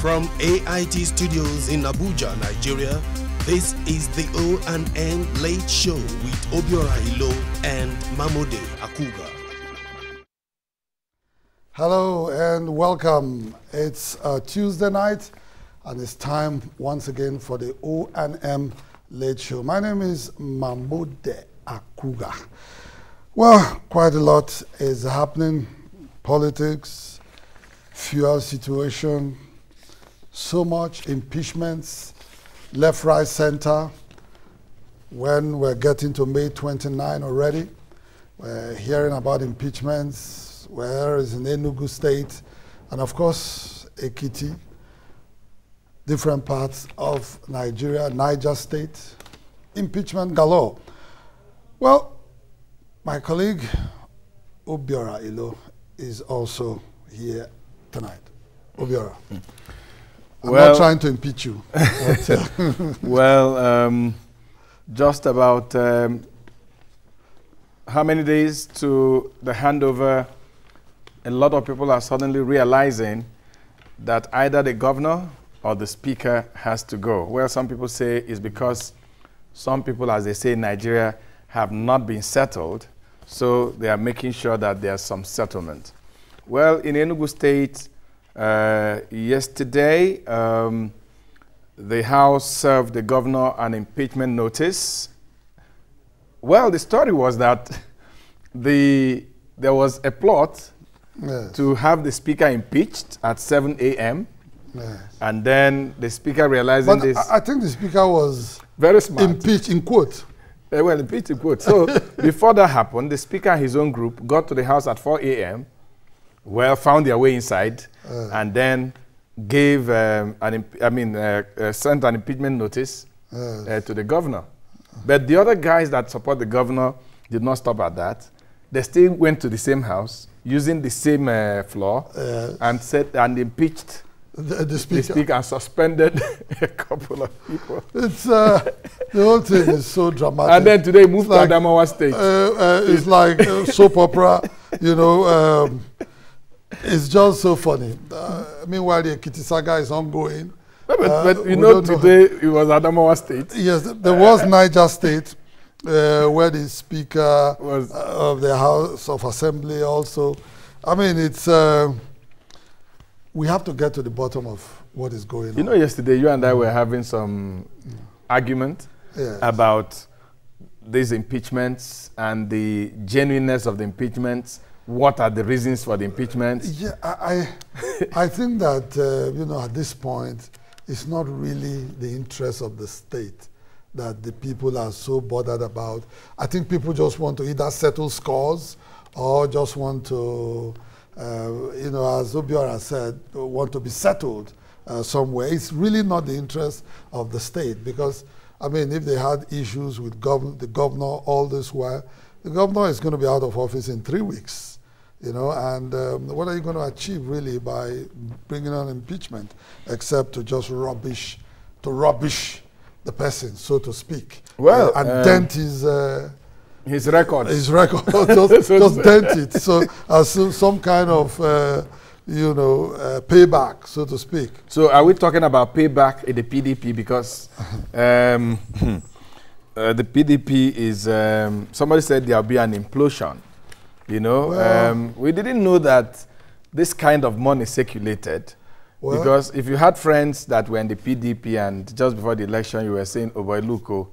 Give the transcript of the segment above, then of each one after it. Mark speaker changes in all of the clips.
Speaker 1: From AIT Studios in Abuja, Nigeria, this is the O&M Late Show with Obiora Ilo and Mamode Akuga.
Speaker 2: Hello and welcome. It's Tuesday night and it's time once again for the O&M Late Show. My name is Mamode Akuga. Well, quite a lot is happening. Politics, fuel situation, so much impeachments, left, right, center. When we're getting to May 29 already, we're hearing about impeachments, where is in Enugu State, and of course, Ekiti, different parts of Nigeria, Niger State, impeachment galore. Well, my colleague, Obiora Ilo, is also here tonight. Obiora. I'm not trying to impeach you.
Speaker 3: Well, just about how many days to the handover? A lot of people are suddenly realizing that either the governor or the speaker has to go. Well, some people say it's because some people, as they say in Nigeria, have not been settled, so they are making sure that there's some settlement. Well, in Enugu State, yesterday, the House served the governor an impeachment notice. Well, the story was that there was a plot to have the speaker impeached at 7 a.m. Yes. And then the speaker realizing this.
Speaker 2: I think the speaker was
Speaker 3: very smart.
Speaker 2: Impeached in quote.
Speaker 3: Well, impeached in quote. So before that happened, the speaker and his own group got to the House at 4 a.m. Well, found their way inside, and then gave sent an impeachment notice to the governor. But the other guys that support the governor did not stop at that. They still went to the same house using the same floor and impeached the speaker and suspended a couple of people.
Speaker 2: It's the whole thing is so dramatic.
Speaker 3: And then today moved to Adamawa State.
Speaker 2: It's like soap opera, you know. It's just so funny. Meanwhile, the Ekiti saga is ongoing.
Speaker 3: But you know, today it was Adamawa State.
Speaker 2: Yes, there was Niger State, where the Speaker was of the House of Assembly also. I mean, it's we have to get to the bottom of what is going on.
Speaker 3: You know, yesterday you and I were having some argument about these impeachments and the genuineness of the impeachments. What are the reasons for the impeachment?
Speaker 2: Yeah, I think that, you know, at this point, it's not really the interest of the state that the people are so bothered about. I think people just want to either settle scores or just want to, you know, as Obiora said, want to be settled somewhere. It's really not the interest of the state because, I mean, if they had issues with the governor all this while, the governor is going to be out of office in 3 weeks. You know, and what are you going to achieve really by bringing on impeachment, except to just rubbish the person, so to speak?
Speaker 3: Well,
Speaker 2: and dent his record. His record, just dent it. So as some kind of you know, payback, so to speak.
Speaker 3: So are we talking about payback in the PDP because the PDP is somebody said there'll be an implosion. You know, well, we didn't know that this kind of money circulated because if you had friends that were in the PDP and just before the election you were saying, oh boy, look, oh,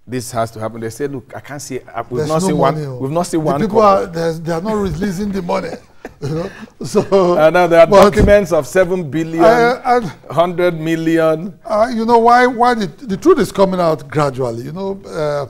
Speaker 3: this has to happen. They said, look, I can't see, we've not seen one. We've not seen one.
Speaker 2: People they are not releasing the money. You know, so
Speaker 3: now there are documents of 7 billion, 100 million.
Speaker 2: You know why? The truth is coming out gradually. You know,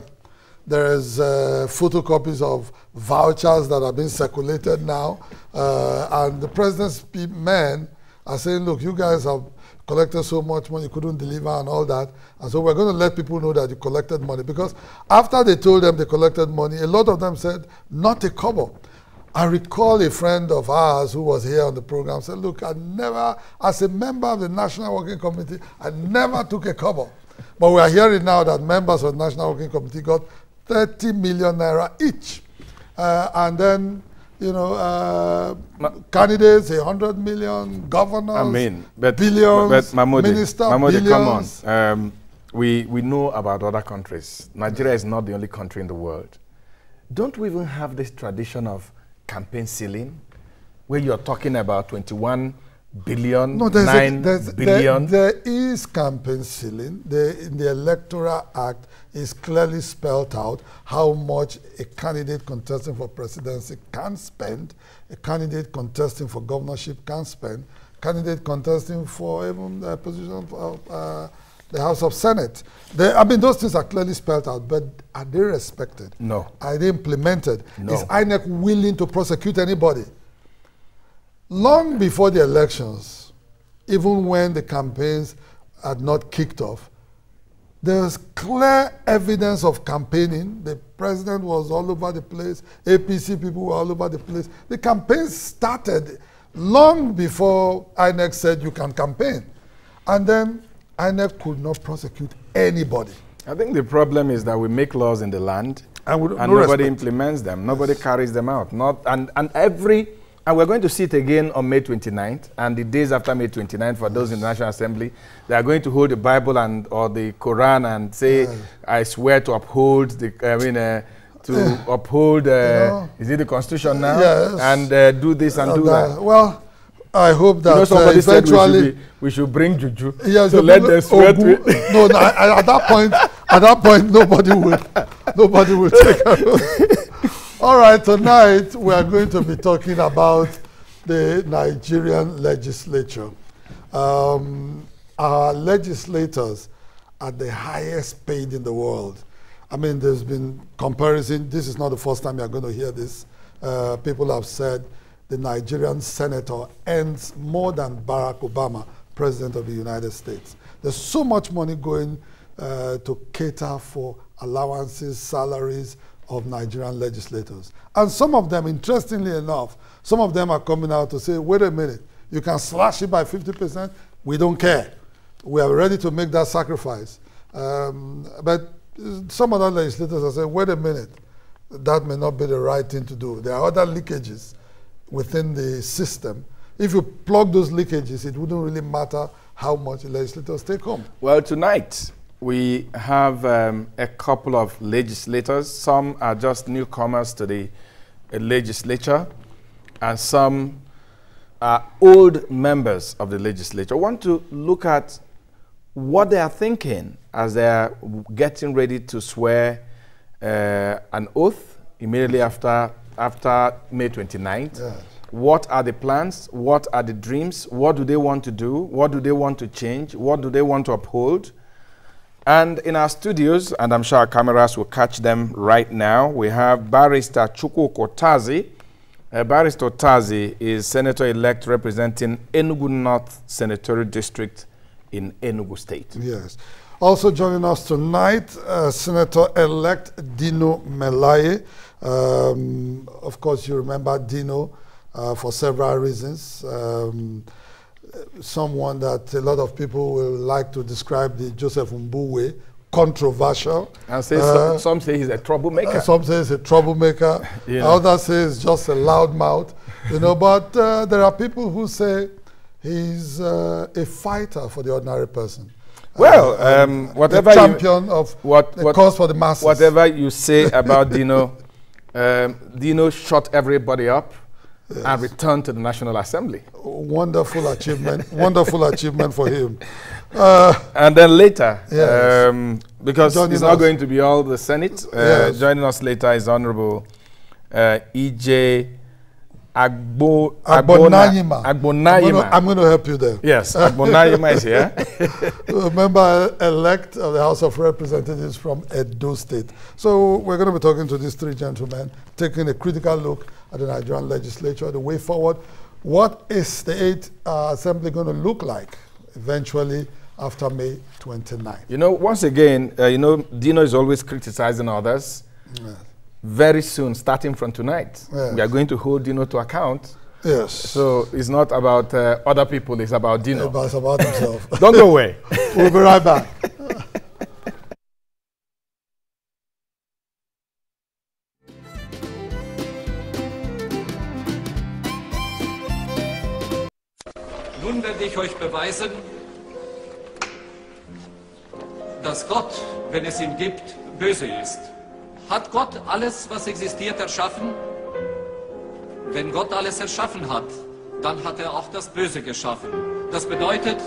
Speaker 2: there is photocopies of vouchers that are being circulated now, and the president's men are saying, look, you guys have collected so much money, you couldn't deliver and all that, and so we're going to let people know that you collected money, because after they told them they collected money, a lot of them said, not a kobo. I recall a friend of ours who was here on the program said, look, I never, as a member of the National Working Committee, I never took a kobo. But we are hearing now that members of the National Working Committee got 30 million naira each. And then you know, candidates, 100 million, governors,
Speaker 3: I mean, but
Speaker 2: billions,
Speaker 3: Mamode,
Speaker 2: billions.
Speaker 3: come on. We know about other countries. Nigeria is not the only country in the world. Don't we even have this tradition of campaign ceiling, where you're talking about 21 billion,
Speaker 2: no,
Speaker 3: 9 billion?
Speaker 2: There is campaign ceiling. In the Electoral Act is clearly spelled out how much a candidate contesting for presidency can spend, a candidate contesting for governorship can spend, candidate contesting for even the position of the House of Senate. I mean, those things are clearly spelled out, but are they respected?
Speaker 3: No.
Speaker 2: Are they implemented?
Speaker 3: No.
Speaker 2: Is INEC willing to prosecute anybody? Long before the elections, even when the campaigns had not kicked off, there was clear evidence of campaigning. The president was all over the place. APC people were all over the place. The campaign started long before INEC said you can campaign. And then INEC could not prosecute anybody.
Speaker 3: I think the problem is that we make laws in the land and
Speaker 2: no
Speaker 3: nobody
Speaker 2: respect.
Speaker 3: Implements them. Nobody carries them out. And we're going to see it again on May 29th and the days after May 29th for those in the National Assembly. They are going to hold the Bible or the Quran and say, I swear to uphold the, uphold, is it the Constitution now?
Speaker 2: Yes.
Speaker 3: And do this and do that.
Speaker 2: Well, I hope that
Speaker 3: somebody
Speaker 2: eventually
Speaker 3: said we should bring juju.
Speaker 2: Yes,
Speaker 3: so let them swear to it.
Speaker 2: No, at that point, nobody will take it. All right, tonight we are going to be talking about the Nigerian legislature. Our legislators are the highest paid in the world. I mean, there's been comparison. This is not the first time you're going to hear this. People have said the Nigerian senator earns more than Barack Obama, President of the United States. There's so much money going to cater for allowances, salaries of Nigerian legislators. And some of them, interestingly enough, some of them are coming out to say, wait a minute, you can slash it by 50%, we don't care. We are ready to make that sacrifice. But some other legislators are saying, wait a minute, that may not be the right thing to do. There are other leakages within the system. If you plug those leakages, it wouldn't really matter how much legislators take home.
Speaker 3: Well, tonight we have a couple of legislators. Some are just newcomers to the legislature, and some are old members of the legislature. I want to look at what they are thinking as they are getting ready to swear an oath immediately after May 29th.
Speaker 2: Yes.
Speaker 3: What are the plans? What are the dreams? What do they want to do? What do they want to change? What do they want to uphold? And in our studios, and I'm sure our cameras will catch them right now, we have Barrister Chukwu Otazi. Barrister Otazi is Senator-elect representing Enugu North Senatorial District in Enugu State.
Speaker 2: Yes. Also joining us tonight, Senator-elect Dino Melaye. Of course, you remember Dino for several reasons. Someone that a lot of people will like to describe the Joseph Mbu way, controversial.
Speaker 3: And say some say he's a troublemaker.
Speaker 2: Some say he's a troublemaker.
Speaker 3: Yeah.
Speaker 2: Others say he's just a loudmouth. But there are people who say he's a fighter for the ordinary person.
Speaker 3: Well, whatever
Speaker 2: the champion of the cause for the masses.
Speaker 3: Whatever you say about Dino, Dino shut everybody up. Yes. And returned to the National Assembly.
Speaker 2: Wonderful achievement. Wonderful achievement for him.
Speaker 3: And then later,
Speaker 2: yes.
Speaker 3: Because it's not going to be all the Senate, yes. Joining us later is Honorable E.J.
Speaker 2: Agbonayima. I'm going to help you there.
Speaker 3: Yes, Agbonayima is here.
Speaker 2: Member-elect of the House of Representatives from Edo State. So we're going to be talking to these three gentlemen, taking a critical look at the Nigerian legislature, the way forward. What is the 8th Assembly going to look like eventually after May 29th?
Speaker 3: You know, once again, Dino is always criticizing others.
Speaker 2: Yes.
Speaker 3: Very soon, starting from tonight,
Speaker 2: yes.
Speaker 3: we are going to hold Dino to account.
Speaker 2: Yes.
Speaker 3: So it's not about other people, it's about Dino.
Speaker 2: It's about himself.
Speaker 3: Don't go away.
Speaker 2: We'll be right back.
Speaker 4: Nun werde ich euch beweisen, dass Gott, wenn es ihn gibt, böse ist. Hat Gott alles, was existiert, erschaffen? Wenn Gott alles erschaffen hat, dann hat er auch das Böse geschaffen. Das bedeutet,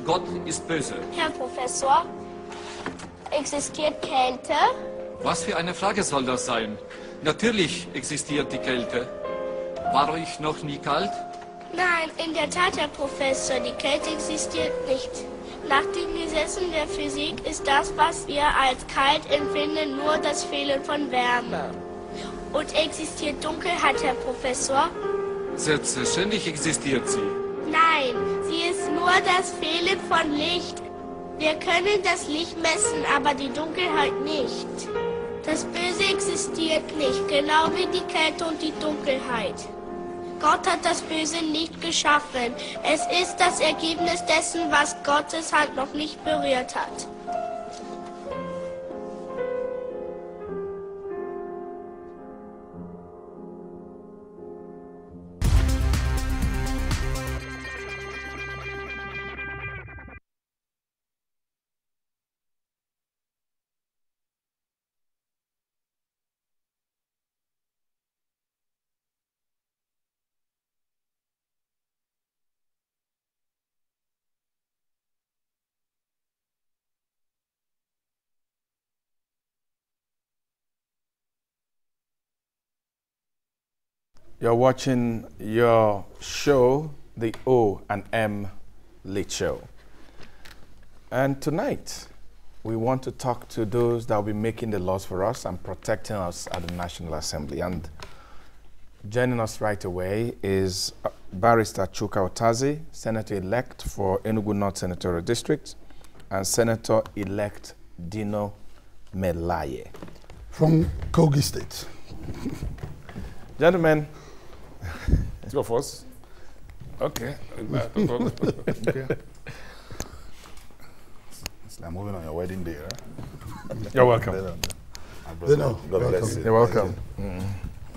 Speaker 4: Gott ist böse.
Speaker 5: Herr Professor, existiert Kälte?
Speaker 4: Was für eine Frage soll das sein? Natürlich existiert die Kälte. War euch noch nie kalt?
Speaker 5: Nein, in der Tat, Herr Professor, die Kälte existiert nicht. Nach den Gesetzen der Physik ist das, was wir als kalt empfinden, nur das Fehlen von Wärme. Und existiert Dunkelheit, Herr Professor?
Speaker 4: Selbstverständlich existiert sie.
Speaker 5: Nein, sie ist nur das Fehlen von Licht. Wir können das Licht messen, aber die Dunkelheit nicht. Das Böse existiert nicht, genau wie die Kälte und die Dunkelheit. Gott hat das Böse nicht geschaffen. Es ist das Ergebnis dessen, was Gottes Hand noch nicht berührt hat.
Speaker 3: You're watching your show, the O&M Late Show. And tonight, we want to talk to those that will be making the laws for us and protecting us at the National Assembly. And joining us right away is Barrister Chuka Otazi, Senator-elect for Enugu North Senatorial District, and Senator-elect Dino Melaye.
Speaker 2: From Kogi State.
Speaker 3: Gentlemen.
Speaker 6: It's your first. Okay. Okay.
Speaker 7: It's like moving on your wedding day, right?
Speaker 3: You're welcome.
Speaker 2: Dino,
Speaker 7: God bless you.
Speaker 3: You're welcome.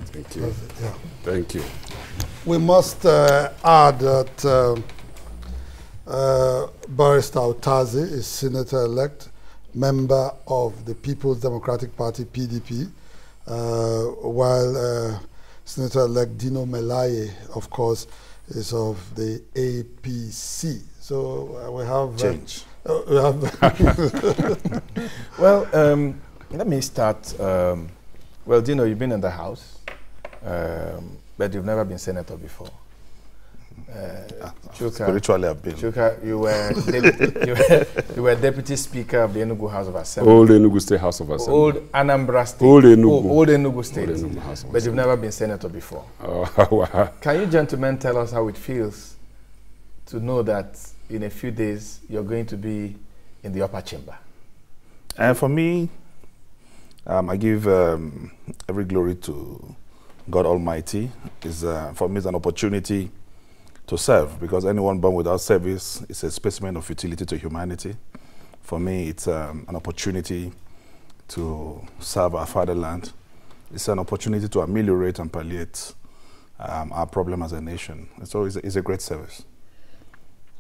Speaker 6: Thank you.
Speaker 2: Yeah.
Speaker 6: Thank you.
Speaker 2: We must add that Barrister Otazi is Senator-elect, member of the People's Democratic Party, PDP, while Senator-elect Dino Melaye, of course, is of the APC. So we have
Speaker 7: change.
Speaker 2: We have
Speaker 3: Well, let me start. Well, Dino, you've been in the House, but you've never been senator before. Chuka,
Speaker 7: Spiritually, I've been.
Speaker 3: Chuka, you were deputy speaker of the Enugu House of Assembly.
Speaker 6: Old Enugu State House of Assembly.
Speaker 3: Old Anambra State.
Speaker 6: Old Enugu.
Speaker 3: Old Enugu State.
Speaker 6: Old Enugu House of
Speaker 3: But you've
Speaker 6: Assembly.
Speaker 3: never been senator before.
Speaker 6: Wow.
Speaker 3: Can you gentlemen tell us how it feels to know that in a few days you're going to be in the upper chamber?
Speaker 7: And for me, I give every glory to God Almighty. For me, it's an opportunity to serve, because anyone born without service is a specimen of utility to humanity. For me, it's an opportunity to serve our fatherland. It's an opportunity to ameliorate and palliate our problem as a nation. So it's a great service.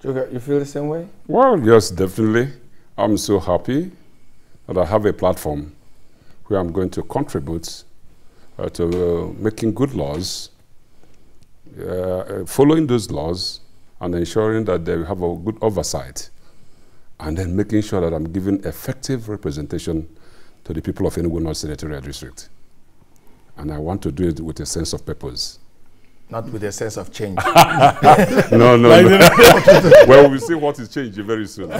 Speaker 3: Chuka, you feel the same way?
Speaker 6: Well, yes, definitely. I'm so happy that I have a platform where I'm going to contribute to making good laws, following those laws, and ensuring that they have a good oversight, and then making sure that I'm giving effective representation to the people of Enugu North Senatorial District. And I want to do it with a sense of purpose.
Speaker 3: Not with a sense of change.
Speaker 6: No. Well, we'll see what is changing very soon.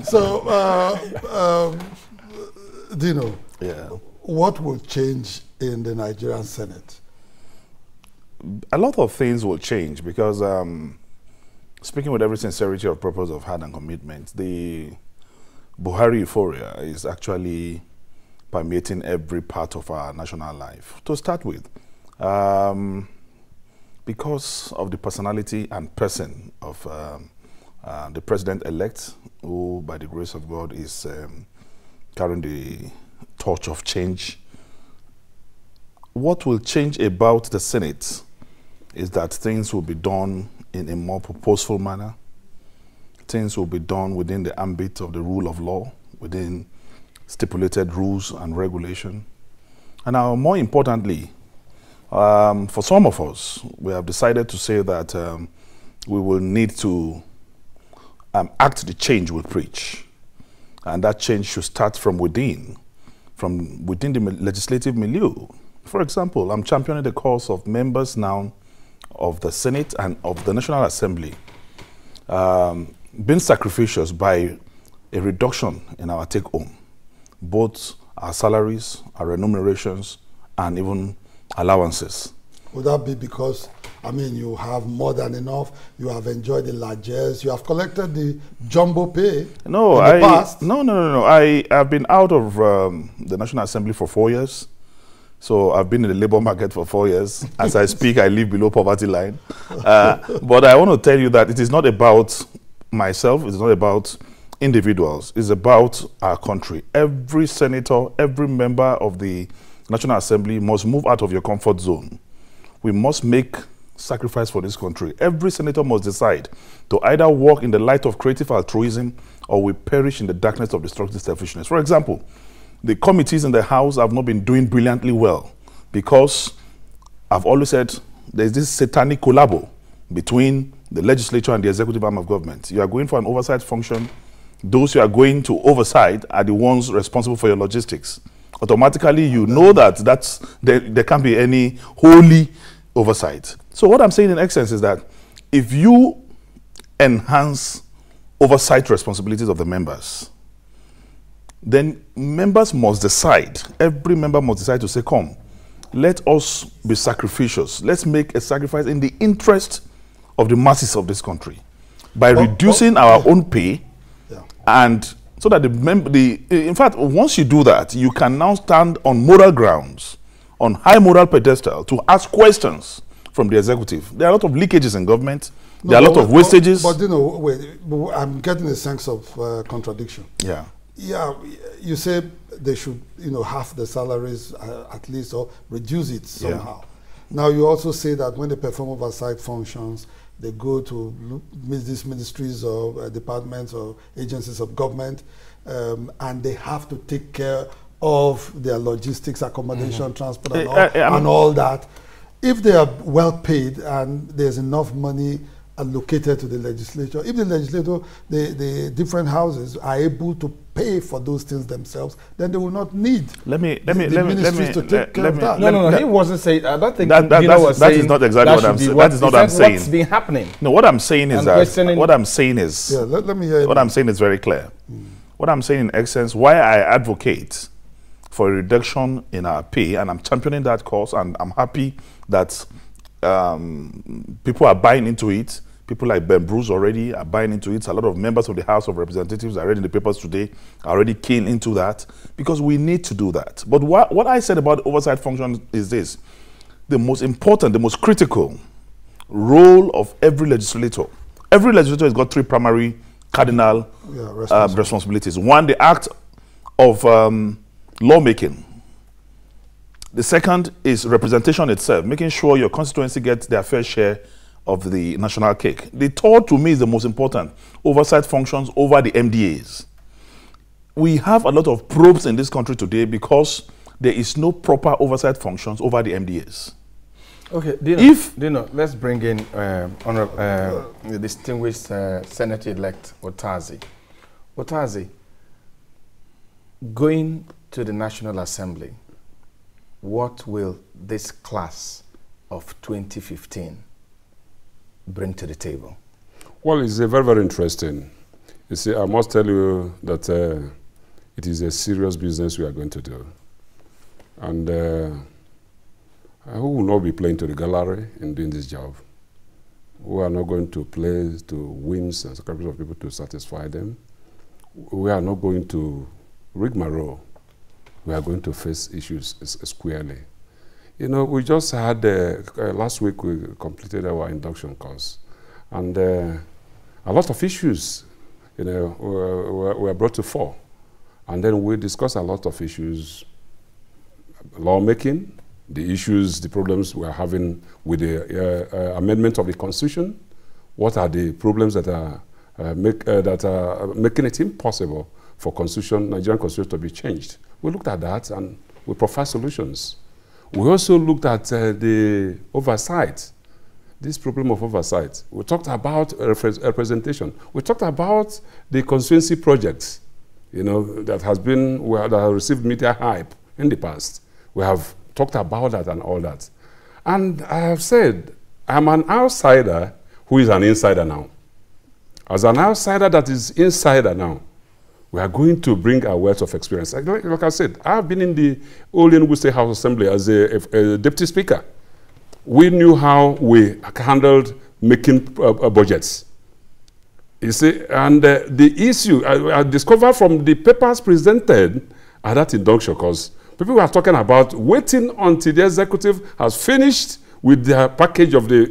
Speaker 2: So, Dino,
Speaker 7: Yeah.
Speaker 2: what will change in the Nigerian Senate?
Speaker 7: A lot of things will change, because speaking with every sincerity of purpose of heart and commitment, the Buhari euphoria is actually permeating every part of our national life. To start with, because of the personality and person of the president-elect, who by the grace of God is carrying the torch of change, what will change about the Senate is that things will be done in a more purposeful manner. Things will be done within the ambit of the rule of law, within stipulated rules and regulation. And now, more importantly, for some of us, we have decided to say that we will need to act the change we preach. And that change should start from within the legislative milieu. For example, I'm championing the cause of members now of the Senate and of the National Assembly being sacrificial by a reduction in our take-home, both our salaries, our remunerations, and even allowances.
Speaker 2: Would that be because, I mean, you have more than enough, you have enjoyed the largesse, you have collected the jumbo pay in the past?
Speaker 7: No. I have been out of the National Assembly for 4 years. So I've been in the labor market for 4 years. As I speak, I live below poverty line. But I want to tell you that it is not about myself, it's not about individuals, it's about our country. Every senator, every member of the National Assembly must move out of your comfort zone. We must make sacrifice for this country. Every senator must decide to either walk in the light of creative altruism or we perish in the darkness of destructive selfishness. For example, the committees in the House have not been doing brilliantly well because I've always said there's this satanic collabo between the legislature and the executive arm of government. You are going for an oversight function. Those you are going to oversight are the ones responsible for your logistics. Automatically, you know that there can't be any holy oversight. So what I'm saying in essence is that if you enhance oversight responsibilities of the members, then members must decide, every member must decide to say, come, let us be sacrificial. Let's make a sacrifice in the interest of the masses of this country by reducing our own pay, and so that in fact, once you do that, you can now stand on moral grounds, on high moral pedestal, to ask questions from the executive. There are a lot of leakages in government. There are a lot of wastages.
Speaker 2: But you know, wait, I'm getting a sense of contradiction.
Speaker 7: Yeah.
Speaker 2: Yeah, you say they should, you know, half the salaries at least, or reduce it somehow. Yeah. Now you also say that when they perform oversight functions, they go to these ministries or departments or agencies of government, and they have to take care of their logistics, accommodation, transport, and all that. If they are well paid and there's enough money allocated to the legislature, if the legislature, the different houses are able to pay for those things themselves, then they will not need the ministries to take care of that.
Speaker 3: No, he wasn't saying. I don't think
Speaker 7: that is not exactly what I'm saying. That is not what I'm saying.
Speaker 3: What's been happening?
Speaker 7: No, what I'm saying is that what I'm saying is
Speaker 2: let me hear
Speaker 7: what I'm saying is very clear. What I'm saying in essence, why I advocate for a reduction in our pay, and I'm championing that cause, and I'm happy that people are buying into it. People like Ben Bruce already are buying into it. A lot of members of the House of Representatives, I read in the papers today, are already keen into that, because we need to do that. But what I said about oversight function is this: the most important, the most critical role of every legislator. Every legislator has got three primary cardinal responsibilities. One, the act of lawmaking. The second is representation itself, making sure your constituency gets their fair share of the national cake. The third, to me, is the most important: oversight functions over the MDAs. We have a lot of probes in this country today because there is no proper oversight functions over the MDAs.
Speaker 3: Okay, Dino, let's bring in the distinguished Senator-elect Otazi. Otazi, going to the National Assembly, what will this class of 2015 bring to the table?
Speaker 6: Well, it's very, very interesting. You see, I must tell you that it is a serious business we are going to do. And we will not be playing to the gallery in doing this job. We are not going to play to whims and sacrifice of people to satisfy them. We are not going to rigmarole. We are going to face issues squarely. You know, we just had, last week we completed our induction course, and a lot of issues, you know, were brought to fore. And then we discussed a lot of issues, lawmaking, the issues, the problems we are having with the amendment of the Constitution. what are the problems that are making it impossible for Nigerian constitution to be changed. We looked at that and we provide solutions. We also looked at the oversight, this problem of oversight. We talked about representation. We talked about the constituency projects, that have received media hype in the past. We have talked about that and all that. And I have said, I'm an outsider who is an insider now. As an outsider that is insider now, we are going to bring our wealth of experience. Like I said, I've been in the O&M State House Assembly as a deputy speaker. We knew how we handled making budgets. You see, and the issue I discovered from the papers presented at that induction, because people were talking about waiting until the executive has finished with their package of the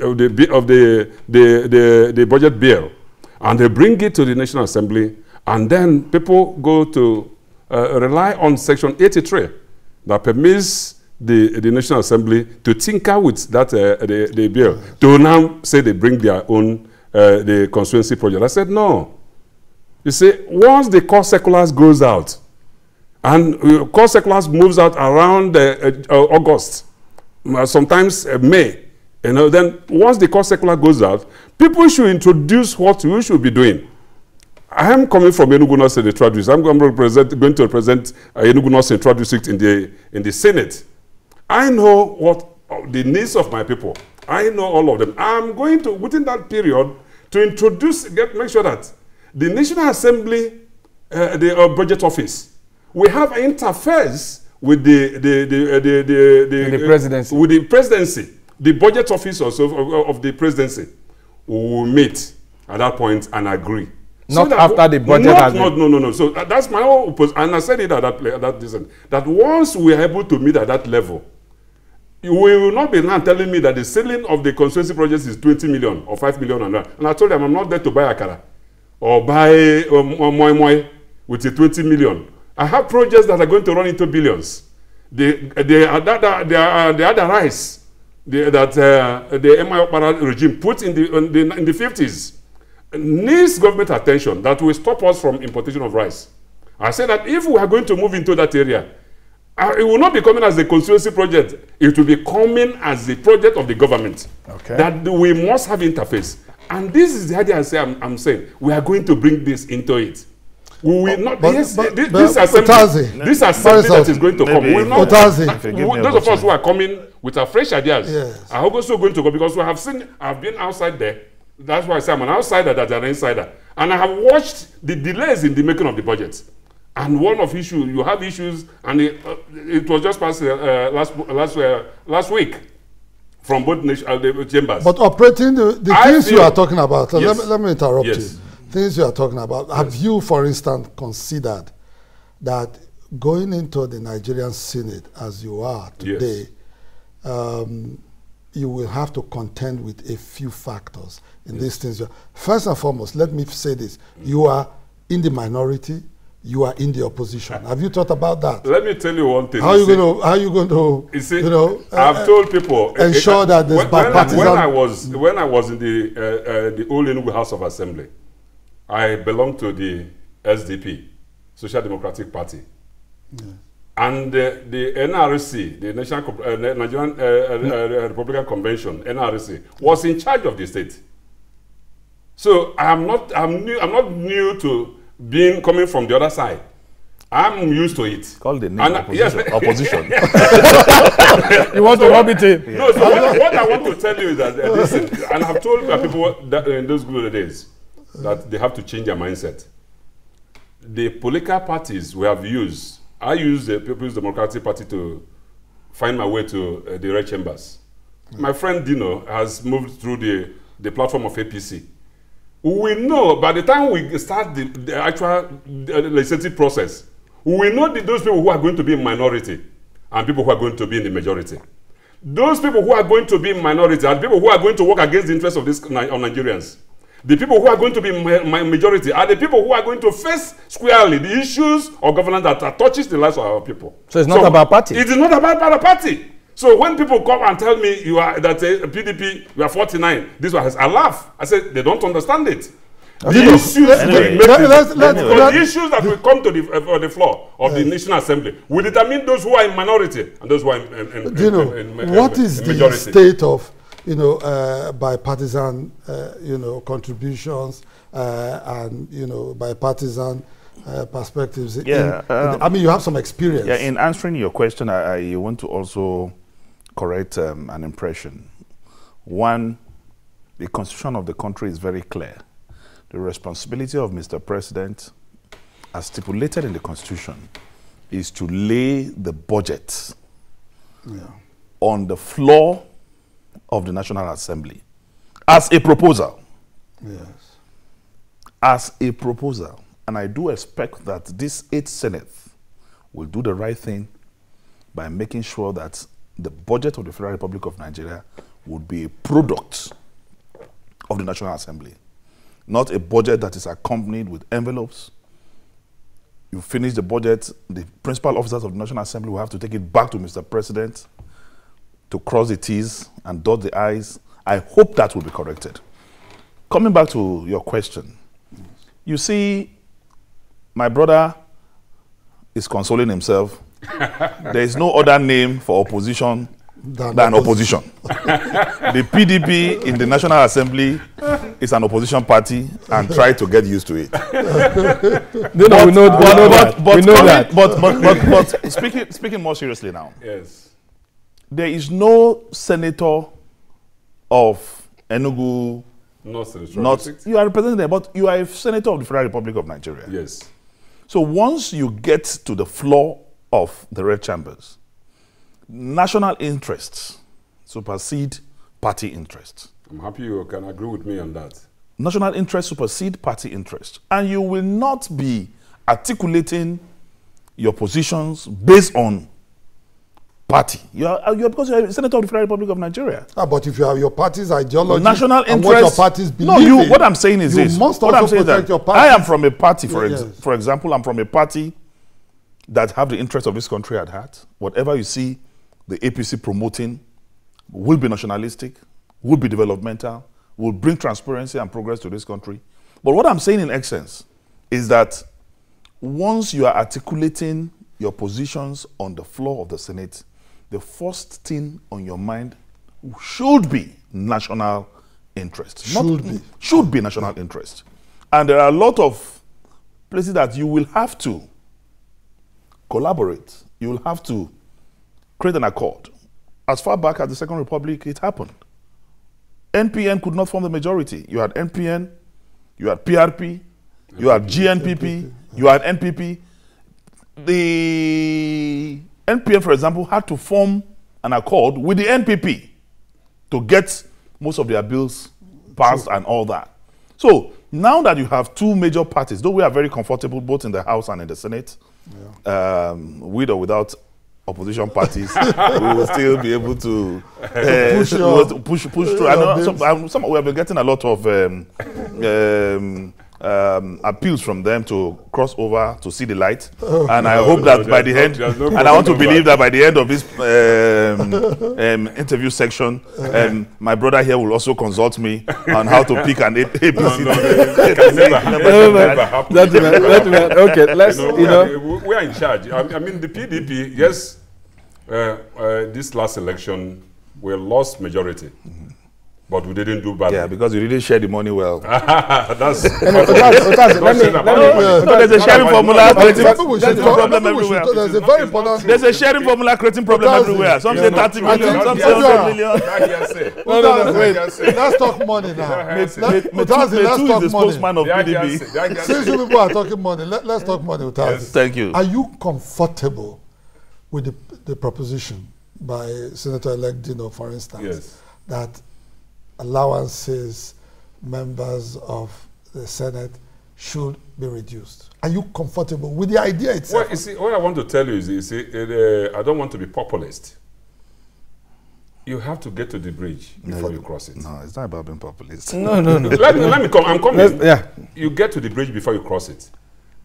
Speaker 6: budget bill, and they bring it to the National Assembly, and then people go to rely on Section 83 that permits the National Assembly to tinker with that the bill, to now say they bring their own the constituency project. I said, no. You see, once the core circulars goes out, and core circulars moves out around August, sometimes May, then once the core circular goes out, people should introduce what we should be doing. I am coming from Enugu North Central District. I'm going to represent Enugu North Central District in the Senate. I know what the needs of my people. I know all of them. I'm going to, within that period, to introduce, make sure that the National Assembly, the budget office, we have interface with the presidency. With the presidency, the budget office also of the presidency. We will meet at that point and agree.
Speaker 3: Not so after the budget has been...
Speaker 6: No. So that's my own opposition. And I said it at that once we are able to meet at that level, we will not be now telling me that the ceiling of the constituency projects is 20 million or 5 million and that. And I told them I'm not there to buy akara or buy moi with a 20 million. I have projects that are going to run into billions. The other rice that the MI regime put in the 50s needs government attention that will stop us from importation of rice. I said that if we are going to move into that area, it will not be coming as a constituency project. It will be coming as a project of the government. Okay. That we must have interface. And this is the idea I'm saying. We are going to bring this into it. We will not. This assembly that is going to come. Will not, those of us who are coming with our fresh ideas are also going to go, because we have seen. I've been outside there. That's why I say I'm an outsider that an insider, and I have watched the delays in the making of the budget. And one of issues, you have issues, and it was just passed last week from both the chambers.
Speaker 2: But operating the things you are talking about, let me interrupt you. Things you are talking about, have you, for instance, considered that going into the Nigerian Senate as you are today, you will have to contend with a few factors in these things? First and foremost, let me say this. You are in the minority. You are in the opposition. Have you thought about that?
Speaker 6: Let me tell you one thing.
Speaker 2: How are you going to
Speaker 6: I've told people
Speaker 2: ensure that there's bipartisan.
Speaker 6: When I was in the old Enugu House of Assembly, I belonged to the SDP, Social Democratic Party, and the NRC, the Nigerian Republican Convention, NRC, was in charge of the state. So I'm not new to coming from the other side. I'm used to it.
Speaker 7: Call the name opposition.
Speaker 3: You want to rub it in?
Speaker 6: No, so what I want to tell you is that, listen, and I've told my people that in those good days that they have to change their mindset. The political parties we have used, I used the People's Democratic Party to find my way to the red chambers. My friend Dino has moved through the platform of APC. We know by the time we start the actual legislative process, we know those people who are going to be in minority and people who are going to be in the majority. Those people who are going to be in minority are people who are going to work against the interests of Nigerians. The people who are going to be in majority are the people who are going to face squarely the issues of governance that touches the lives of our people.
Speaker 3: So it's not about party?
Speaker 6: It is not about the party. So when people come and tell me you are that PDP, you are 49, this one has, I laugh. I said they don't understand it. The issues that will come to the floor of the National Assembly will determine those who are in minority and those who are in
Speaker 2: what is the state of bipartisan contributions and bipartisan perspectives? I mean, you have some experience.
Speaker 7: Yeah, in answering your question, I want to also correct an impression. One, the constitution of the country is very clear. The responsibility of Mr. President, as stipulated in the constitution, is to lay the budget on the floor of the National Assembly as a proposal.
Speaker 2: Yes.
Speaker 7: As a proposal. And I do expect that this 8th Senate will do the right thing by making sure that the budget of the Federal Republic of Nigeria would be a product of the National Assembly. Not a budget that is accompanied with envelopes. You finish the budget, the principal officers of the National Assembly will have to take it back to Mr. President to cross the T's and dot the I's. I hope that will be corrected. Coming back to your question, you see, my brother is consoling himself. There is no other name for opposition than opposition. The PDP in the National Assembly is an opposition party, and try to get used to it. But speaking more seriously now.
Speaker 6: Yes.
Speaker 7: There is no senator of Enugu. You are representing them, but you are a senator of the Federal Republic of Nigeria.
Speaker 6: Yes.
Speaker 7: So once you get to the floor of the red chambers, national interests supersede party interests.
Speaker 6: I'm happy you can agree with me on that.
Speaker 7: National interests supersede party interests. And you will not be articulating your positions based on party. Because you're a senator of the Federal Republic of Nigeria.
Speaker 2: But if you have your party's ideology,
Speaker 7: national interest,
Speaker 2: and what your parties believe in,
Speaker 7: what I'm saying is this.
Speaker 2: You must also protect your party.
Speaker 7: I am from a party, for example, I'm from a party that have the interest of this country at heart. Whatever you see the APC promoting will be nationalistic, will be developmental, will bring transparency and progress to this country. But what I'm saying in essence is that once you are articulating your positions on the floor of the Senate, the first thing on your mind should be national interest. Should be national interest. And there are a lot of places that you will have to collaborate. You will have to create an accord. As far back as the Second Republic, it happened. NPN could not form the majority. You had NPN, you had PRP, you had GNPP, you had NPP. The NPN, for example, had to form an accord with the NPP to get most of their bills passed and all that. So now that you have two major parties, though we are very comfortable both in the House and in the Senate, with or without opposition parties, we will still be able to push through. I know we have been getting a lot of appeals from them to cross over to see the light, and I hope that by the end, and I want to believe that by the end of this interview section, my brother here will also consult me on how to pick an APC.
Speaker 3: Okay, let's,
Speaker 6: we are in charge. I mean, the PDP, yes, this last election, we lost majority. But we didn't do bad.
Speaker 7: Yeah, because we didn't share the money well.
Speaker 6: There's a
Speaker 7: sharing formula creating problem everywhere.
Speaker 2: There's a very important.
Speaker 7: There's a sharing formula creating problem everywhere. Some say 30 million, some say 100 million.
Speaker 2: Wait. Let's talk money now. Let's talk money. Since you people are talking money, let's talk money.
Speaker 7: Thank you.
Speaker 2: Are you comfortable with the proposition by Senator-elect Dino, for instance, that allowances members of the Senate should be reduced? Are you comfortable with the idea itself?
Speaker 6: Well, you see, what I want to tell you is, I don't want to be populist. You have to get to the bridge before you cross it.
Speaker 7: No, it's not about being populist.
Speaker 3: No.
Speaker 6: let me come. I'm coming. You get to the bridge before you cross it.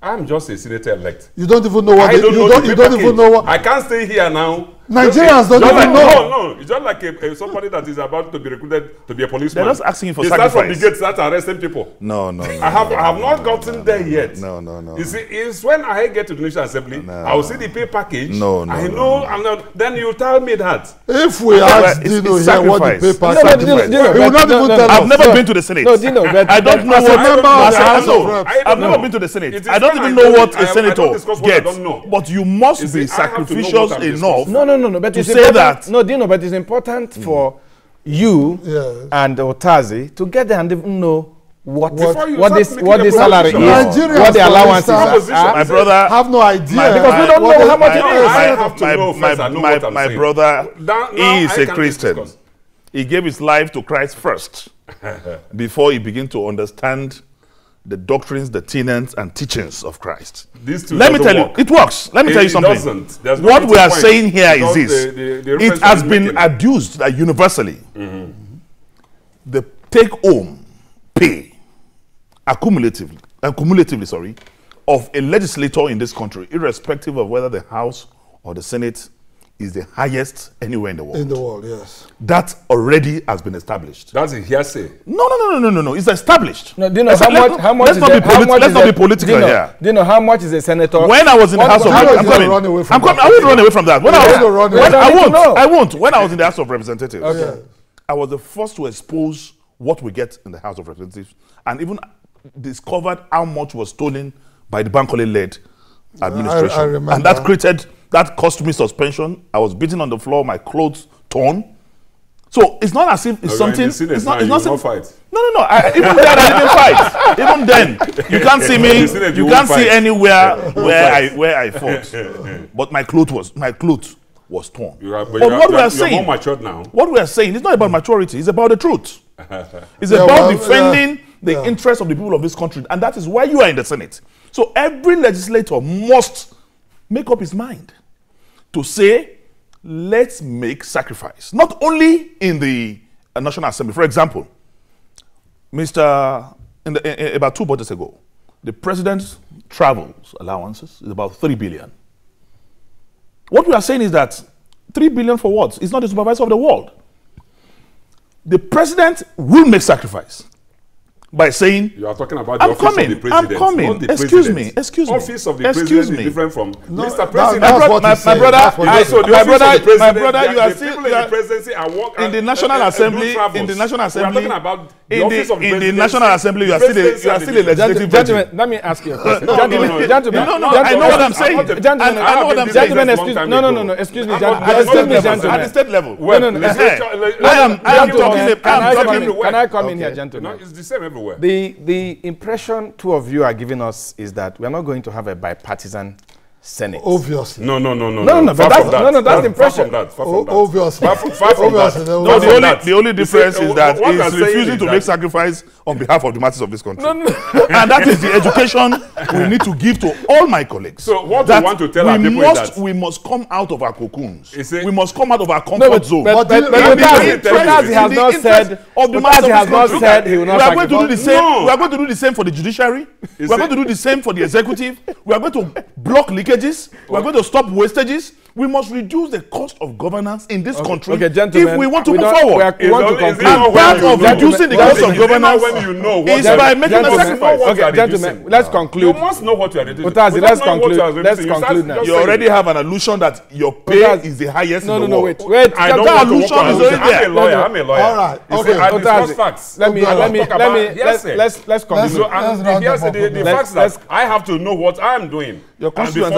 Speaker 6: I'm just a senator-elect.
Speaker 2: You don't even know what. You don't even know what.
Speaker 6: I can't stay here now
Speaker 2: Nigerians don't even know.
Speaker 6: No, it's just like somebody that is about to be recruited to be a policeman.
Speaker 7: They're just asking you for
Speaker 6: sacrifice.
Speaker 7: sacrifice.
Speaker 6: Start from the gate, start arresting people.
Speaker 7: No.
Speaker 6: I have not gotten there yet.
Speaker 7: No.
Speaker 6: You see, it's when I get to the National Assembly, I will see the pay package. I know. Then you tell me that.
Speaker 2: If we ask Dino here what the pay package is, he will not even tell us.
Speaker 7: I've never been to the Senate.
Speaker 3: No, Dino,
Speaker 7: I don't know what. I've never been to the Senate. I don't even know what a senator gets. But you must be sacrificial enough.
Speaker 3: No. But
Speaker 7: to say that.
Speaker 3: No, Dino, but it's important for you and Otazi to get there and even know what this salary is, what the allowances are.
Speaker 7: My brother
Speaker 2: have no idea
Speaker 3: because we don't know how much it is.
Speaker 6: I have to know first. I know what I'm saying.
Speaker 7: My brother is a Christian. He gave his life to Christ first before he began to understand the doctrines, the tenets, and teachings of Christ. Let me tell you, it works. Let me tell you something. What we are saying here is this. It has been adduced universally. The take-home pay, cumulatively, of a legislator in this country, irrespective of whether the House or the Senate, is the highest anywhere in the world.
Speaker 2: In the world, yes.
Speaker 7: That already has been established.
Speaker 6: That's a hearsay.
Speaker 7: No. It's established.
Speaker 3: No, do you know how much
Speaker 7: let's not be political here.
Speaker 3: Do you know how much is a senator?
Speaker 7: When I was in the House of Representatives, I won't run away from that. I won't. When I was in the House of Representatives, I was the first to expose what we get in the House of Representatives, and even discovered how much was stolen by the Bankole-led administration.
Speaker 2: I remember.
Speaker 7: And that cost me suspension. I was beaten on the floor, my clothes torn. So it's not as if it's something. It's not fight. No. Even then I didn't fight. Even then, you can't see me. You can't see anywhere where I fought. But my clothes was torn. But what we are saying,
Speaker 6: you're more matured now.
Speaker 7: What we are saying is not about maturity. It's about the truth. It's about defending the interests of the people of this country, and that is why you are in the Senate. So every legislator must make up his mind to say, let's make sacrifice. Not only in the National Assembly. For example, about 2 budgets ago, the president's travels allowances is about 3 billion. What we are saying is that 3 billion for what? It's not the supervisor of the world. The president will make sacrifice by saying,
Speaker 6: you are talking about the office of the president.
Speaker 7: I'm coming. Excuse me.
Speaker 6: Office of the president is different from Mr. President.
Speaker 7: My brother, you are still
Speaker 6: in the presidency
Speaker 7: in the National Assembly. In the National Assembly,
Speaker 6: we are talking about the office of the
Speaker 7: in the National Assembly, you are still a legislative
Speaker 3: gentlemen. Let me ask you a question. Gentlemen,
Speaker 7: I know what I'm saying.
Speaker 3: Gentlemen, excuse me. No. Excuse me, gentlemen.
Speaker 7: At the state level.
Speaker 3: Can I come in here, gentlemen?
Speaker 6: No, it's the same everywhere.
Speaker 3: The impression two of you are giving us is that we are not going to have a bipartisan Senate.
Speaker 2: Obviously.
Speaker 6: No.
Speaker 3: That's the impression.
Speaker 2: Obviously.
Speaker 7: The only difference is that he's refusing to make sacrifice on behalf of the masses of this country.
Speaker 3: No.
Speaker 7: And that is the education we need to give to all my colleagues.
Speaker 6: So what we want to tell our people is that
Speaker 7: we must come out of our cocoons. We must come out of our comfort zone.
Speaker 3: But Otazi has not said he will not sacrifice.
Speaker 7: We are going to do the same. We are going to do the same for the judiciary. We are going to do the same for the executive. We are going to block leakages. We are going to stop wastages. We must reduce the cost of governance in this country if we want to move forward.
Speaker 3: We want to conclude.
Speaker 7: And part of reducing the cost of governance is by making a sacrifice.
Speaker 3: Okay, gentlemen, let's conclude.
Speaker 6: You must know what you are reducing.
Speaker 3: Otazi, let's conclude. Let's conclude now.
Speaker 7: You already have an illusion that your pay is the highest in the world.
Speaker 3: Wait.
Speaker 7: I don't want to illusion is already there.
Speaker 6: I'm a lawyer.
Speaker 2: All right. Okay.
Speaker 6: I discuss facts.
Speaker 3: Let's conclude.
Speaker 6: So the facts that I have to know what I am doing.
Speaker 7: Your constituents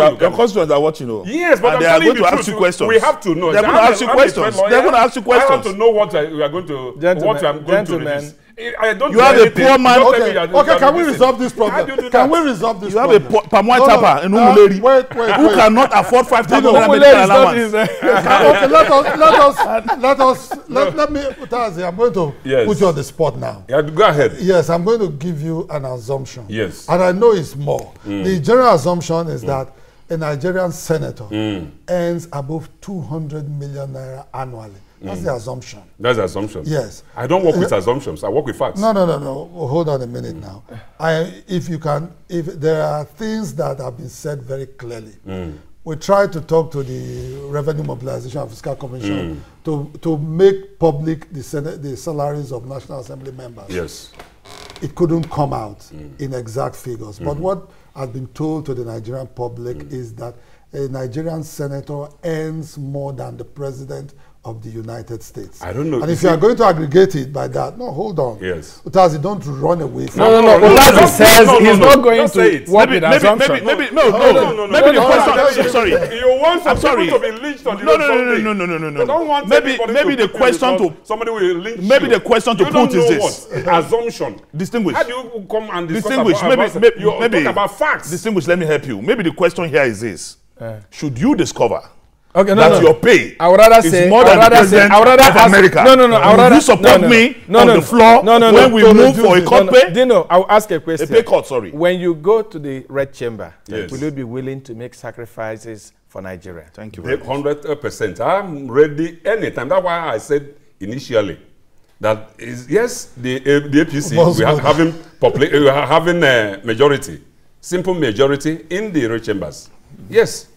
Speaker 7: are what you know.
Speaker 6: Yes, but
Speaker 7: they are going to ask you questions.
Speaker 6: We have to know.
Speaker 7: They're going to ask you questions. They're going to ask you questions.
Speaker 6: I have to know what we are going to. What I'm going to reduce. I don't.
Speaker 7: You have a poor man.
Speaker 2: Okay, can we resolve this problem? Can we resolve this problem?
Speaker 7: You have a Pamwa Tapa in Umuleri who cannot afford 5,000 naira allowance.
Speaker 2: Okay, let me, Otazi, I'm going to put you on the spot now.
Speaker 6: Yeah, go ahead.
Speaker 2: Yes, I'm going to give you an assumption.
Speaker 6: Yes.
Speaker 2: And I know it's more. The general assumption is that a Nigerian senator earns above 200 million naira annually. That's the assumption.
Speaker 6: That's the assumption.
Speaker 2: Yes.
Speaker 6: I don't work with assumptions. I work with facts.
Speaker 2: No. Hold on a minute now. If there are things that have been said very clearly, we tried to talk to the Revenue Mobilization and Fiscal Commission to make public the salaries of National Assembly members.
Speaker 6: Yes.
Speaker 2: It couldn't come out in exact figures. But what has been told to the Nigerian public is that a Nigerian senator earns more than the president of the United States.
Speaker 6: I don't know.
Speaker 2: And if you are going to aggregate it by that, no, hold on.
Speaker 6: Yes.
Speaker 2: Utazi, don't run away from
Speaker 3: No. Utazi says he's not going to work with assumption.
Speaker 7: Maybe the question. Sorry.
Speaker 6: You want some people to be lynched on the road someday.
Speaker 7: No.
Speaker 6: You don't want
Speaker 7: Maybe the question to
Speaker 6: somebody will lynch you.
Speaker 7: Maybe the question to put is this.
Speaker 6: Assumption.
Speaker 7: Distinguish.
Speaker 6: How do you come and discuss
Speaker 7: Distinguish.
Speaker 6: about you
Speaker 7: Maybe
Speaker 6: talk about facts?
Speaker 7: Distinguish. Let me help you. Maybe the question here is this: should you discover
Speaker 3: that
Speaker 7: your pay
Speaker 3: I would rather say
Speaker 7: more than the president of America?
Speaker 3: No. I would rather
Speaker 7: you support me on the floor when we move for a court pay?
Speaker 3: Dino, I'll ask a question.
Speaker 7: A pay court, sorry.
Speaker 3: When you go to the Red Chamber,
Speaker 6: Yes.
Speaker 3: will you be willing to make sacrifices for Nigeria?
Speaker 7: Thank you very much.
Speaker 6: 100%. I'm ready anytime. That's why I said initially that is yes, the APC we are having a majority, simple majority in the Red Chambers. Yes.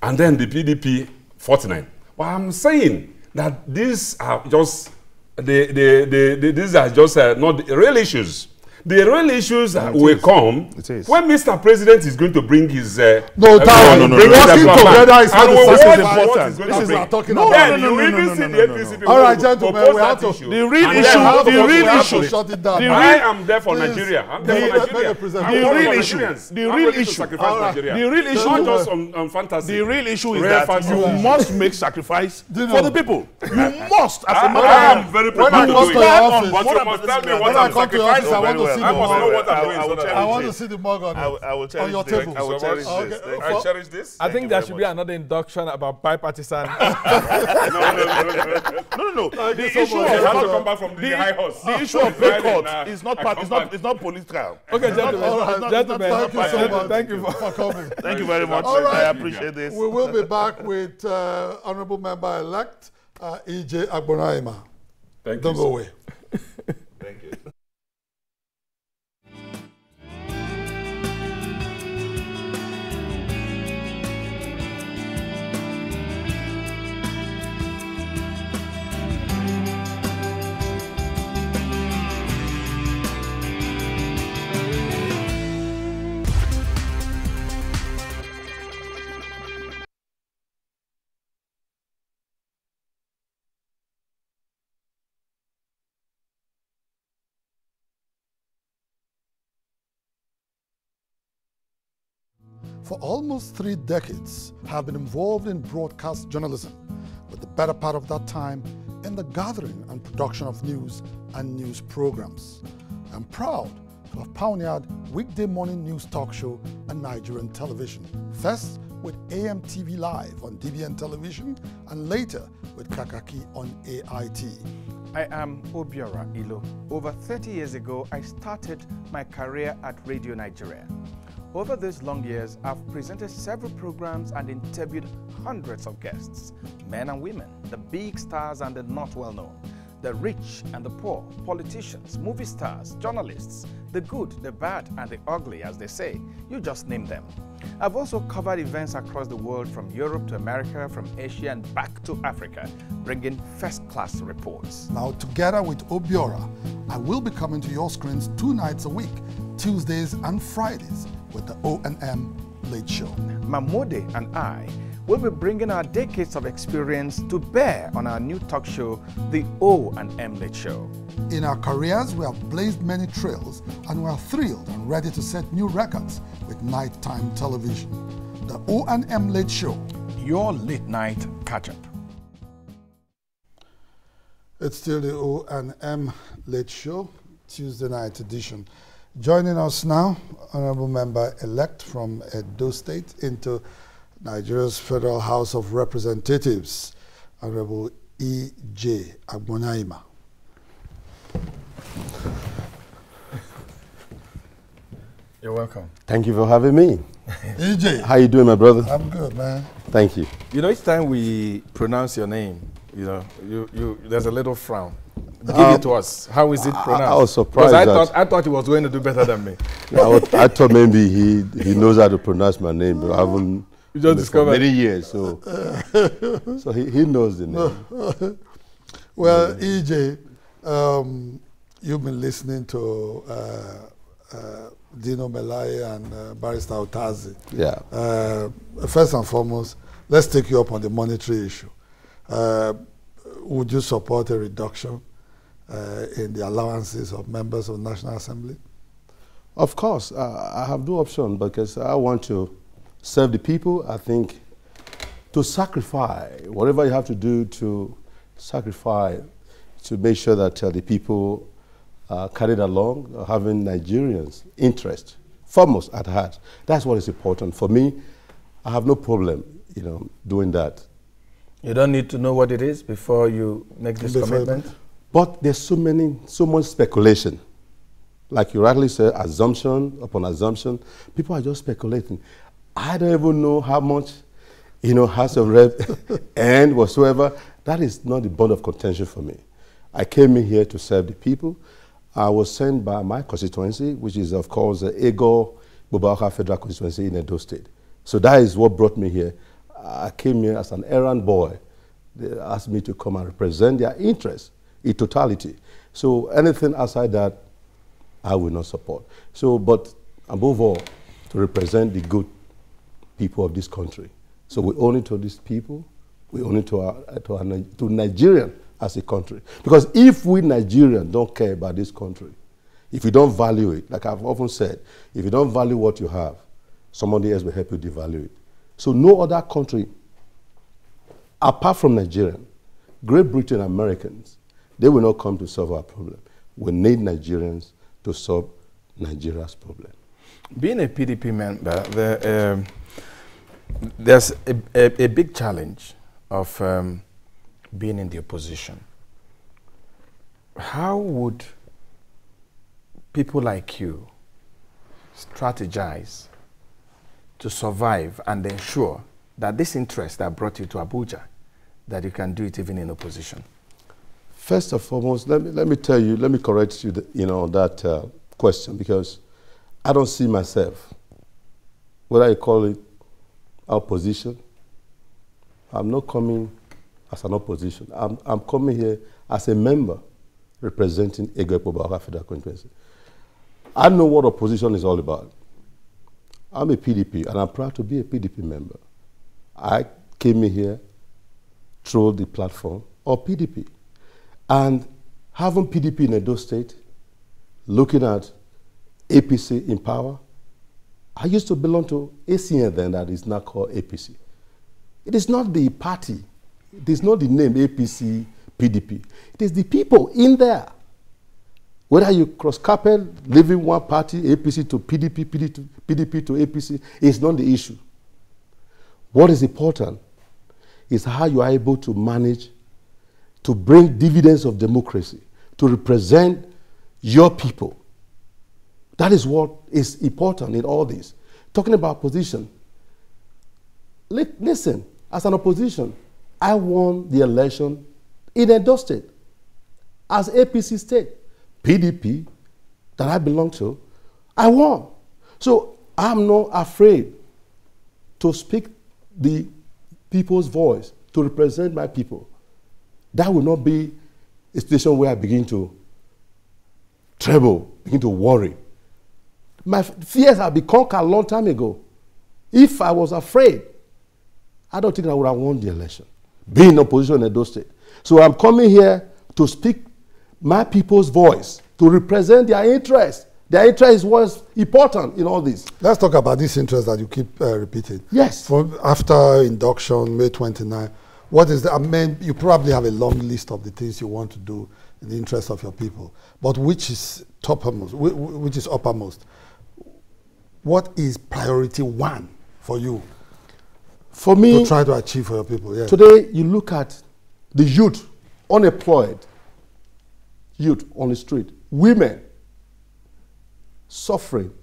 Speaker 6: And then the PDP 49. Well, I'm saying that these are just these are just not the real issues. The real issues will come when Mr. President is going to bring his
Speaker 2: no. Working together is
Speaker 7: important.
Speaker 2: This is what I'm talking about.
Speaker 6: Then you even see the APC people.
Speaker 2: All right, gentlemen, we have to.
Speaker 7: The real issue.
Speaker 2: Shut it down.
Speaker 6: I am there for Nigeria. I'm there for Nigeria.
Speaker 7: The real issue.
Speaker 6: Not just on fantasy.
Speaker 7: The real issue is that you must make sacrifice for the people. You must, as a matter of
Speaker 6: I am very prepared to do it. But you must tell me what I'm sacrificing.
Speaker 2: I want to see
Speaker 6: I must know what I'm doing.
Speaker 2: I want to see the mug on your table.
Speaker 7: I will cherish this.
Speaker 6: I cherish this.
Speaker 3: I think there should be another induction about bipartisan.
Speaker 7: No. The issue
Speaker 6: of come back from the high horse.
Speaker 7: The issue of pay court is not political.
Speaker 3: Okay, gentlemen.
Speaker 2: Thank you so much.
Speaker 3: Thank you
Speaker 2: for coming.
Speaker 7: Thank you very much.
Speaker 2: Right.
Speaker 7: I appreciate this.
Speaker 2: We will be back with Honorable Member-elect E.J. Agbonaima.
Speaker 6: Thank you.
Speaker 2: Don't go away.
Speaker 7: Thank you.
Speaker 2: For almost 3 decades, I have been involved in broadcast journalism, with the better part of that time in the gathering and production of news and news programs. I'm proud to have pioneered weekday morning news talk show on Nigerian television, first with AM TV Live on DBN television and later with Kakaki on AIT.
Speaker 3: I am Obiora Ilo. Over 30 years ago, I started my career at Radio Nigeria. Over these long years, I've presented several programs and interviewed hundreds of guests, men and women, the big stars and the not well known, the rich and the poor, politicians, movie stars, journalists, the good, the bad, and the ugly, as they say. You just name them. I've also covered events across the world, from Europe to America, from Asia and back to Africa, bringing first-class reports.
Speaker 2: Now, together with Obiora, I will be coming to your screens 2 nights a week, Tuesdays and Fridays, with the O&M Late Show.
Speaker 3: Mamode and I will be bringing our decades of experience to bear on our new talk show, the O&M Late Show.
Speaker 2: In our careers, we have blazed many trails, and we are thrilled and ready to set new records with nighttime television. The O&M Late Show.
Speaker 3: Your late night catch-up.
Speaker 2: It's still the O&M Late Show, Tuesday night edition. Joining us now, Honorable Member-elect from Edo State into Nigeria's Federal House of Representatives, Honorable E.J. Agbonaima.
Speaker 3: You're welcome.
Speaker 8: Thank you for having me.
Speaker 2: E.J.
Speaker 8: How you doing, my brother?
Speaker 2: I'm good, man.
Speaker 8: Thank you.
Speaker 3: You know, each time we pronounce your name, you know, there's a little frown. Give it to us. How is it pronounced?
Speaker 8: I was surprised.
Speaker 3: Because I thought he was going to do better than me.
Speaker 8: I thought maybe he knows how to pronounce my name, but
Speaker 3: You just discovered
Speaker 8: for many years, so so he knows the name.
Speaker 2: Well, EJ, you've been listening to Dino, Melaye, and Barrister Otazi.
Speaker 8: Yeah.
Speaker 2: First and foremost, let's take you up on the monetary issue. Would you support a reduction in the allowances of members of the National Assembly?
Speaker 8: Of course, I have no option because I want to serve the people. I think to sacrifice, whatever you have to do to sacrifice, to make sure that the people are carried along, having Nigerians' interest foremost at heart. That's what is important. For me, I have no problem, doing that.
Speaker 3: You don't need to know what it is before you make this commitment?
Speaker 8: But there's so much speculation. Like you rightly said, assumption upon assumption. People are just speculating. I don't even know how much, House of Rep and whatsoever. That is not the bone of contention for me. I came in here to serve the people. I was sent by my constituency, which is, of course, the Ego Bubaka Federal Constituency in Edo State. So that is what brought me here. I came here as an errand boy. They asked me to come and represent their interests in totality. So anything outside that, I will not support. So, but above all, to represent the good people of this country. So we owe it to these people. We owe it to Nigeria as a country. Because if we Nigerians don't care about this country, if you don't value it, like I've often said, if you don't value what you have, somebody else will help you devalue it. So no other country, apart from Nigeria, Great Britain, Americans, they will not come to solve our problem. We need Nigerians to solve Nigeria's problem.
Speaker 3: Being a PDP member, there's a big challenge of being in the opposition. How would people like you strategize to survive and ensure that this interest that brought you to Abuja, that you can do it even in opposition?
Speaker 8: First and foremost, let me tell you, let me correct you, that question, because I don't see myself, whether you call it opposition, I'm not coming as an opposition. I'm coming here as a member representing Ego Bubaka Federal Constituency. I know what opposition is all about. I'm a PDP, and I'm proud to be a PDP member. I came in here through the platform of PDP. And having PDP in Edo State, looking at APC in power, I used to belong to ACN then, that is now called APC. It is not the party, it is not the name APC, PDP. It is the people in there. Whether you cross carpet, leaving one party, APC to PDP, PDP to APC, is not the issue. What is important is how you are able to manage to bring dividends of democracy, to represent your people. That is what is important in all this. Talking about opposition, listen, as an opposition, I won the election in Edo State as APC state. PDP, that I belong to, I won. So I'm not afraid to speak the people's voice, to represent my people. That will not be a situation where I begin to tremble, begin to worry. My fears have been conquered a long time ago. If I was afraid, I don't think I would have won the election, being in opposition in Edo State. So I'm coming here to speak my people's voice, to represent their interest. Their interest is what's important in all this.
Speaker 2: Let's talk about this interest that you keep repeating.
Speaker 8: Yes.
Speaker 2: After induction, May 29, what is the, I mean, you probably have a long list of the things you want to do in the interest of your people, but which is toppermost, which is uppermost? What is priority one for you?
Speaker 8: For me,
Speaker 2: to try to achieve for your people. Yeah.
Speaker 8: Today, you look at the youth, unemployed, youth on the street, women suffering.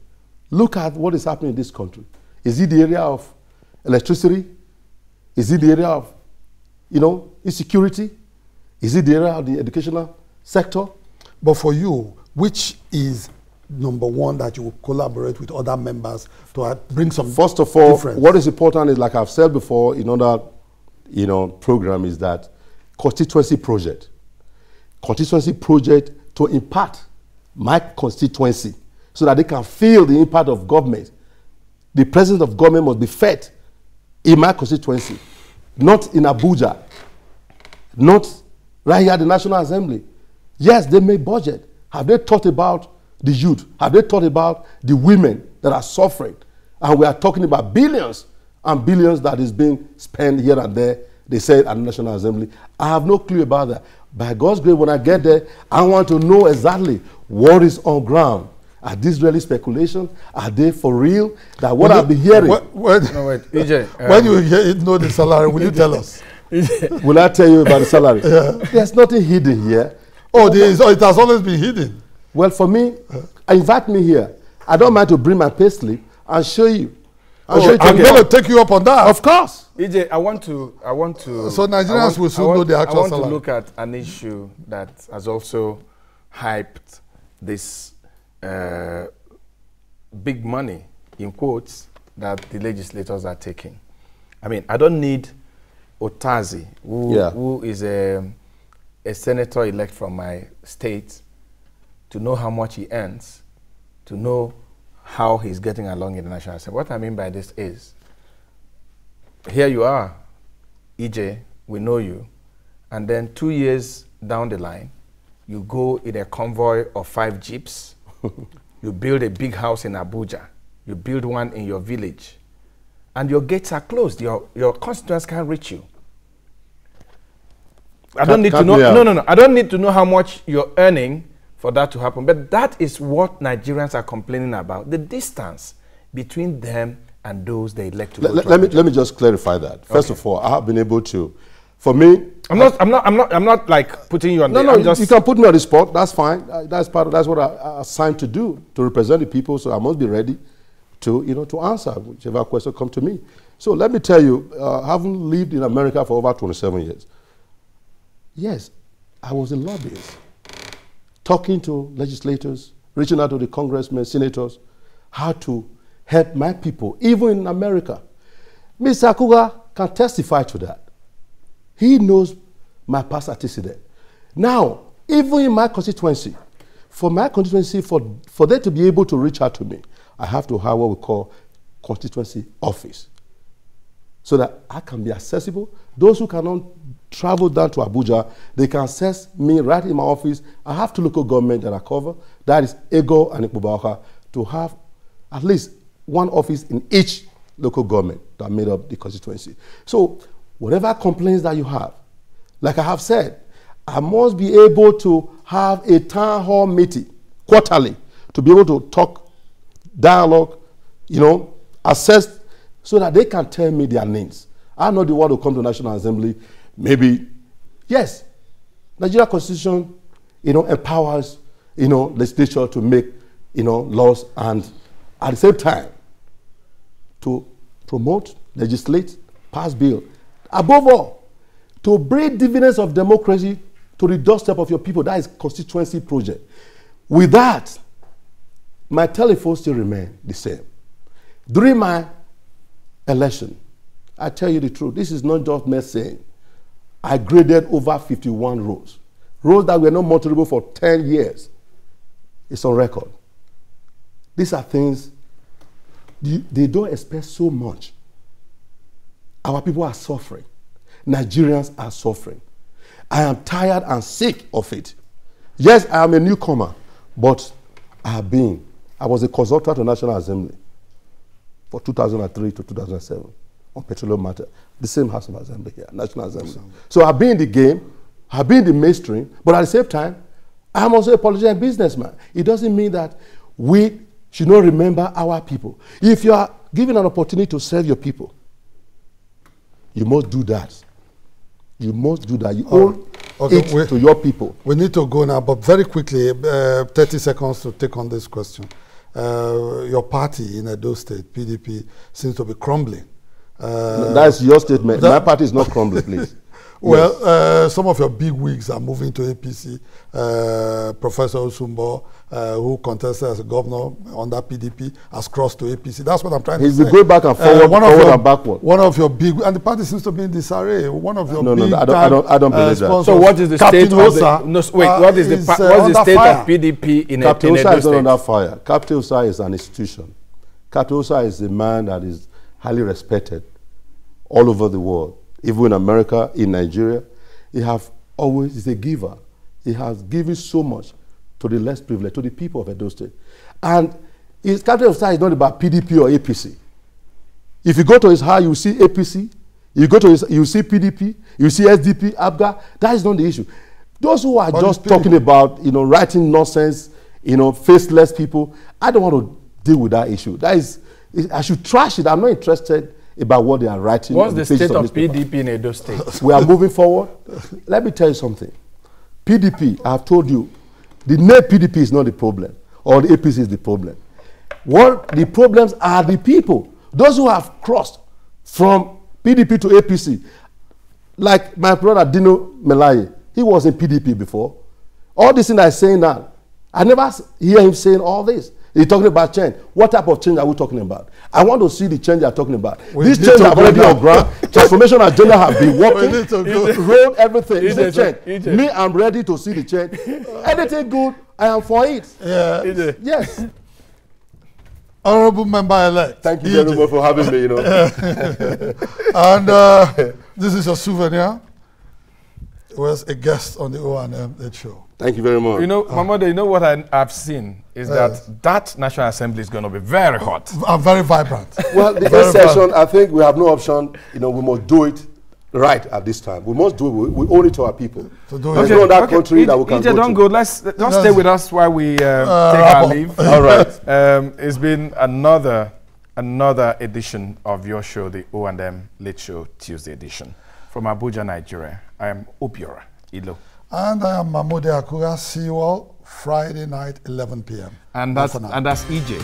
Speaker 8: Look at what is happening in this country. Is it the area of electricity? Is it the area of, insecurity? Is it the area of the educational sector?
Speaker 2: But for you, which is number one, that you will collaborate with other members to bring some
Speaker 8: First of all,
Speaker 2: difference?
Speaker 8: what is important is, like I've said before in other, program, is that constituency project to impact my constituency so that they can feel the impact of government. The presence of government must be felt in my constituency, not in Abuja, not right here at the National Assembly. Yes, they make budget. Have they thought about the youth? Have they thought about the women that are suffering? And we are talking about billions and billions that is being spent here and there, they said, at the National Assembly. I have no clue about that. By God's grace, when I get there, I want to know exactly what is on ground. Are these really speculation? Are they for real? That what I've been hearing.
Speaker 3: No, wait, EJ.
Speaker 2: When you know the salary, will you tell us?
Speaker 8: Will I tell you about the salary? Yeah. There's nothing hidden here.
Speaker 2: Oh, it has always been hidden.
Speaker 8: Well, for me, invite me here. I don't mind to bring my pay slip and show you.
Speaker 2: I'm going to take you up on that.
Speaker 8: Of course.
Speaker 3: EJ, I want to.
Speaker 2: So Nigerians will soon know the actual salary.
Speaker 3: I want to look at an issue that has also hyped this big money, in quotes, that the legislators are taking. I mean, I don't need Otazi, who is a senator-elect from my state, to know how much he earns, to know how he's getting along in the National Assembly. What I mean by this is, here you are, EJ, we know you, and then 2 years down the line, you go in a convoy of 5 jeeps, you build a big house in Abuja, you build one in your village, and your gates are closed. Your constituents can't reach you. I don't need to know. No. I don't need to know how much you're earning for that to happen. But that is what Nigerians are complaining about: the distance between them and those they elect to.
Speaker 8: Let me just clarify that. First of all, I have been able to. For me,
Speaker 3: I'm not like putting you on.
Speaker 8: No, you can put me on the spot. That's fine. That's what I assigned to do, to represent the people. So I must be ready to to answer whichever question comes to me. So let me tell you, having lived in America for over 27 years, yes, I was a lobbyist, talking to legislators, reaching out to the congressmen, senators, how to help my people, even in America. Mr. Akuga can testify to that. He knows my past antecedent. Now, even in my constituency, for them to be able to reach out to me, I have to have what we call constituency office, so that I can be accessible. Those who cannot travel down to Abuja, they can access me right in my office. I have 2 local government that I cover. That is Ego and Ikubauka, to have at least 1 office in each local government that made up the constituency. So whatever complaints that you have, like I have said, I must be able to have a town hall meeting quarterly to be able to talk, dialogue, assess, so that they can tell me their names. I'm not the one who come to National Assembly. Maybe, yes, Nigeria Constitution, empowers, legislature to make, laws, and at the same time, to promote, legislate, pass bill. Above all, to bring dividends of democracy to the doorstep of your people. That is constituency project. With that, my telephone still remains the same. During my election, I tell you the truth, this is not just me saying, I graded over 51 roads. Roads that were not motorable for 10 years. It's on record. These are things, they don't expect so much. Our people are suffering. Nigerians are suffering. I am tired and sick of it. Yes, I am a newcomer, but I was a consultant to National Assembly for 2003 to 2007 on petroleum matter. The same House of Assembly here, National Assembly. So I've been in the game, I've been in the mainstream, but at the same time, I'm also a politician and businessman. It doesn't mean that we should not remember our people. If you are given an opportunity to serve your people, you must do that. You must do that. You owe it to your people.
Speaker 2: We need to go now, but very quickly, 30 seconds to take on this question. Your party in Edo State, PDP, seems to be crumbling.
Speaker 8: That's your statement. My party is not crumbling, please.
Speaker 2: Well, some of your big wigs are moving to APC. Professor Osumbo, who contested as a governor under PDP, has crossed to APC. That's what I'm trying to say.
Speaker 8: He's going back and forward, forward and backward.
Speaker 2: One of your big, and the party seems to be in disarray. One of your big,
Speaker 8: I don't believe that.
Speaker 3: So what is the state of what is the state of PDP in
Speaker 8: Captain
Speaker 3: Edo
Speaker 8: Osa is not
Speaker 3: State?
Speaker 8: under fire. Captain Osa is an institution. Captain Osa is a man that is highly respected all over the world. Even in America, in Nigeria, he's a giver. He has given so much to the less privileged, to the people of Edo State. And his Captain Osa is not about PDP or APC. If you go to his house, you see APC. You go to you see PDP. You see SDP, ABGA. That is not the issue. Those who are just talking about, writing nonsense, faceless people, I don't want to deal with that issue. I should trash it. I'm not interested about what they are writing.
Speaker 3: What's the state of PDP in Edo State?
Speaker 8: We are moving forward. Let me tell you something. PDP, I have told you, the name PDP is not the problem, or the APC is the problem. What the problems are the people, those who have crossed from PDP to APC. Like my brother Dino Melaye, he was in PDP before. All this thing I'm saying now, I never hear him saying all this. He's talking about change. What type of change are we talking about? I want to see the change you're talking about. This change have already on ground. Transformation agenda have been working. Road, everything. It's a change. Me, I'm ready to see the change. Anything good, I am for it.
Speaker 2: Yeah.
Speaker 8: Yes.
Speaker 2: Honorable member-elect.
Speaker 8: Thank you very much for having me,
Speaker 2: And this is your souvenir. It was a guest on the O&M Late Show.
Speaker 8: Thank you very much.
Speaker 3: Mamode, what I've seen is that National Assembly is going to be very hot.
Speaker 2: Very vibrant.
Speaker 8: Well, the first session, I think we have no option. We must do it right at this time. We must do it. We owe it to our people. There's no other country that we can go
Speaker 3: don't go. Let's stay with us while we take our leave.
Speaker 8: All right.
Speaker 3: It's been another edition of your show, the O&M Late Show Tuesday edition. From Abuja, Nigeria, I am Obiora Ilo.
Speaker 2: And I am Mahmoud Akuga. See you all Friday night, 11 p.m.
Speaker 3: And that's EJ.